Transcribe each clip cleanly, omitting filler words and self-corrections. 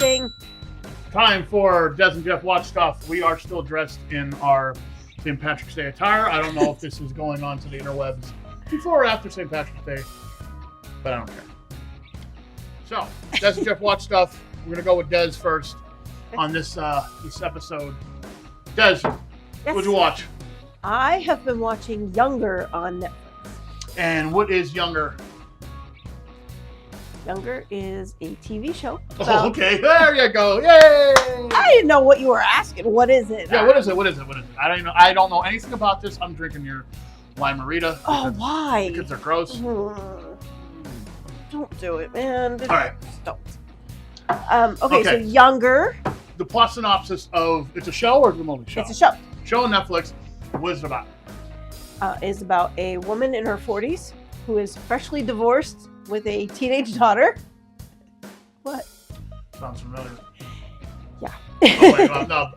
interesting. Time for Des and Jeff Watch Stuff. We are still dressed in our St. Patrick's Day attire. I don't know if this is going on to the interwebs before or after St. Patrick's Day, but I don't care. So, Des and Jeff Watch Stuff. We're going to go with Des first on this episode. Des, what'd you watch? I have been watching Younger on Netflix. And what is Younger? Younger is a TV show. Oh, okay. There you go. Yay! I didn't know what you were asking. What is it? Yeah, what is it? I don't know anything about this. I'm drinking your Limerita. Oh, why? Because they're gross. Don't do it, man. All right. Don't. Okay, so Younger. The plot synopsis of, it's a show or is it a movie? Show. It's a show. Show on Netflix. What is it about? Is about a woman in her 40s who is freshly divorced with a teenage daughter. What? Sounds familiar. Yeah. Oh, wait, no,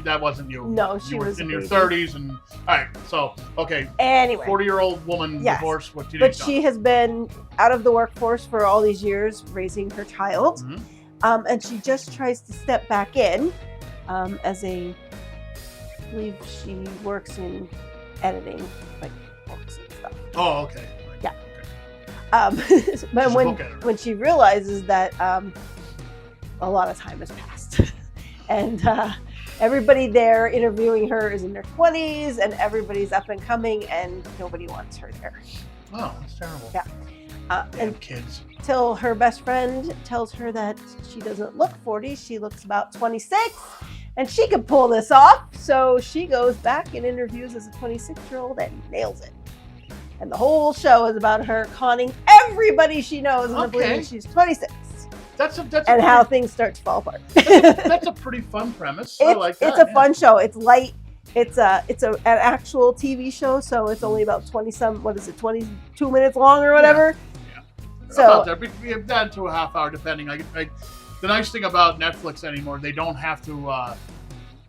that wasn't you. No, she you were was in your 30s and all right. So okay. Anyway, 40-year-old woman divorced with teenage but daughter. she has been out of the workforce for all these years, raising her child, and she just tries to step back in as a. I believe she works in editing, like books and stuff. Oh, okay. Yeah. Okay. But when she realizes that a lot of time has passed, and everybody there interviewing her is in their 20s, and everybody's up and coming, and nobody wants her there. Oh, that's terrible. Yeah. And kids. Till her best friend tells her that she doesn't look 40, she looks about 26. And she can pull this off, so she goes back and interviews as a 26-year-old and nails it. And the whole show is about her conning everybody she knows into believing she's 26. And how things start to fall apart. That's a pretty fun premise. I like that. It's a fun show. It's light. It's an actual TV show, so it's only about 22 minutes long or whatever. Yeah. So about that to a half hour, depending. The nice thing about Netflix anymore, they don't have to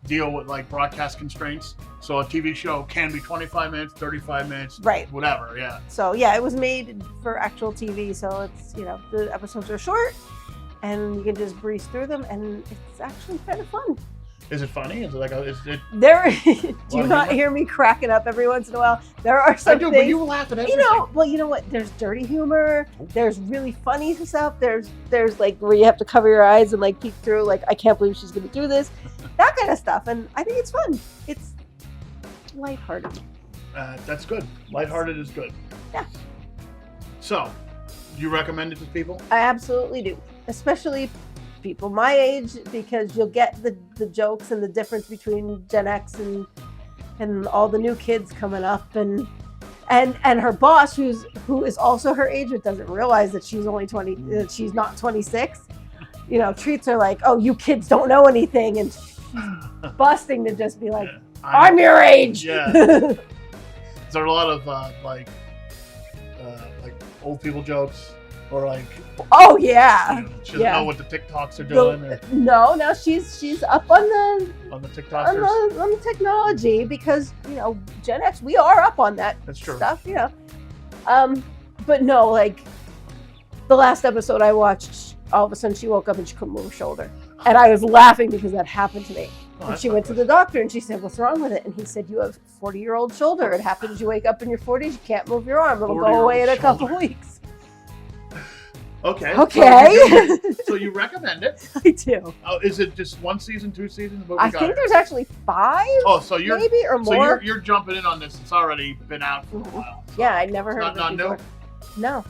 deal with like broadcast constraints. So a TV show can be 25 minutes, 35 minutes, right? Whatever, yeah. So yeah, it was made for actual TV, so it's the episodes are short, and you can just breeze through them, and it's actually kind of fun. Is it funny? Is it like do you not hear me cracking up every once in a while? There are some things. But you laugh at everything. You know what? There's dirty humor. There's really funny stuff. There's like where you have to cover your eyes and like peek through. Like, I can't believe she's going to do this. That kind of stuff. And I think it's fun. It's lighthearted. That's good. Lighthearted is good. Yeah. So, you recommend it to people? I absolutely do, especially people my age, because you'll get the jokes and the difference between Gen X and all the new kids coming up, and her boss who is also her age but doesn't realize that she's only 20, that she's not 26, treats her like, oh, you kids don't know anything, and she's busting to just be like, I'm your age. Yeah. Is there a lot of like old people jokes? Or like, oh yeah, she doesn't know what the TikToks are doing. No, she's up on the TikTokers, on the technology, because Gen X, we are up on that. That's true. Stuff, but no, like the last episode I watched, all of a sudden she woke up and she couldn't move her shoulder, and I was laughing because that happened to me. And she went to the doctor and she said, "What's wrong with it?" And he said, "You have 40-year-old shoulder. It happens. You wake up in your 40s, you can't move your arm. It'll go away in a couple weeks." Okay. So you recommend it? I do. Oh, is it just one season, 2 seasons? I think there's actually 5. Oh, so you're maybe or more. So you're jumping in on this. It's already been out for a while. So yeah, I never heard of it before. New? No.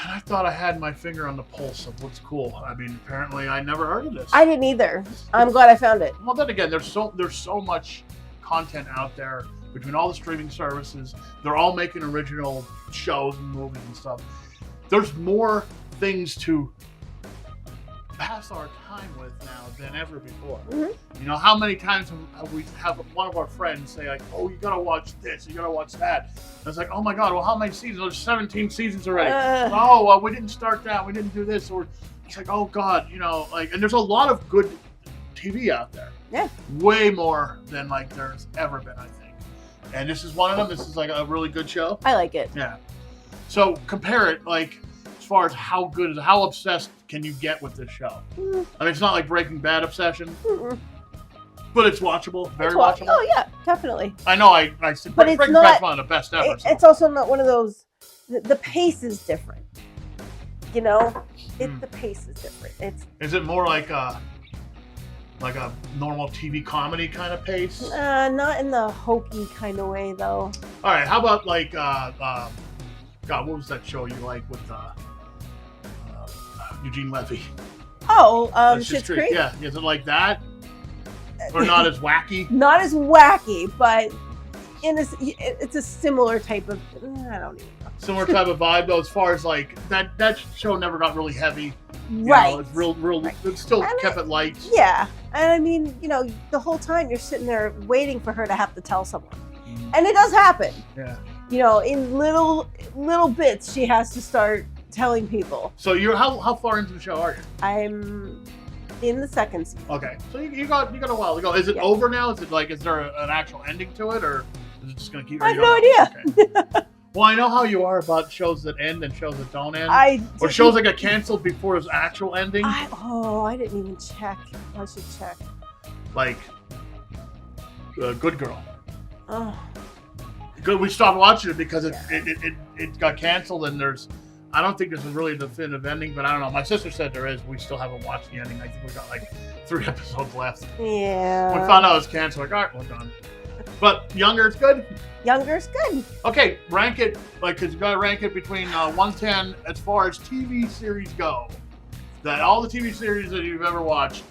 I thought I had my finger on the pulse of what's cool. I mean, apparently I never heard of this. I didn't either. I'm glad I found it. Well, then again, there's so much content out there between all the streaming services. They're all making original shows and movies and stuff. There's more things to pass our time with now than ever before. Mm-hmm. How many times have we one of our friends say like, "Oh, you gotta watch this, you gotta watch that." And it's like, "Oh my God, well, how many seasons? There's 17 seasons already." We didn't start that, we didn't do this, or it's like, oh God, and there's a lot of good TV out there. Yeah. Way more than like there's ever been, I think. And this is one of them. This is like a really good show. I like it. Yeah. So compare it, like, as far as how obsessed can you get with this show? I mean, it's not like Breaking Bad obsession, but it's watchable, very watchable. Oh yeah, definitely. I know. I said But it's Breaking not- Bad's one of the best ever. So. It's also not one of those. The pace is different. You know, the pace is different. Is it more like a normal TV comedy kind of pace? Not in the hokey kind of way though. All right, how about like God, what was that show you like with Eugene Levy? Oh, That's Schitt's just Creek. Yeah, is it like that, or not as wacky? Not as wacky, but it's a similar type of. I don't even know. Similar type of vibe though, as far as like that show never got really heavy. Right. You know, it's real. Right. It still And kept it light. Yeah, and I mean, you know, the whole time you're sitting there waiting for her to have to tell someone, and it does happen. Yeah. You know, in little bits, she has to start telling people. So you're how far into the show are you? I'm in the second season. Okay, so you got a while to go. Is it over now? Is there an actual ending to it, or is it just gonna keep? I have no idea. Okay. Well, I know how you are about shows that end and shows that don't end. Or shows that get canceled before its actual ending. I didn't even check. I should check. Like Good Girl. Oh. Good. We stopped watching it because it got canceled, and I don't think there's really a definitive ending, but I don't know. My sister said there is. We still haven't watched the ending. I think we got like 3 episodes left. Yeah. We found out it was canceled. Like, all right, well done. But Younger, it's good. Younger's good. Okay, rank it because you got to rank it between 1 to 10 as far as TV series go. That all the TV series that you've ever watched,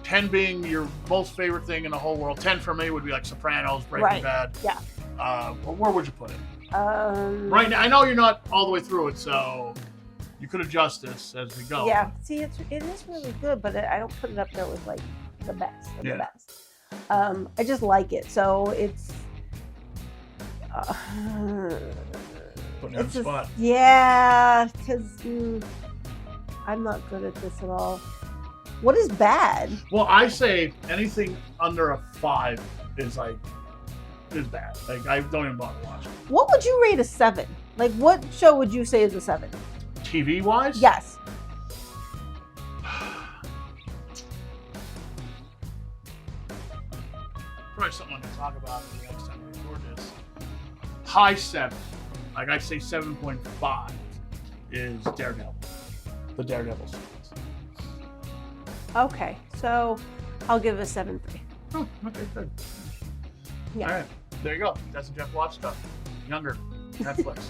10 being your most favorite thing in the whole world. 10 for me would be like Sopranos, Breaking Bad. Yeah. Where would you put it? Right now, I know you're not all the way through it, so you could adjust this as we go. Yeah. See, it is really good, but I don't put it up there with like the best of the best. I just like it, so it's. Putting you on the spot. Yeah, because I'm not good at this at all. What is bad? Well, I say anything under a 5 is bad. Like, I don't even bother watching. What would you rate a 7? Like, what show would you say is a 7? TV wise? Yes. Probably something I can talk about the next time we record this. High 7. Like, I'd say 7.5 is Daredevil. The Daredevil series. Okay, so I'll give it a 7.3. Oh, okay, good. Yeah. All right, there you go. That's the Jeff Watch stuff. Younger. Netflix.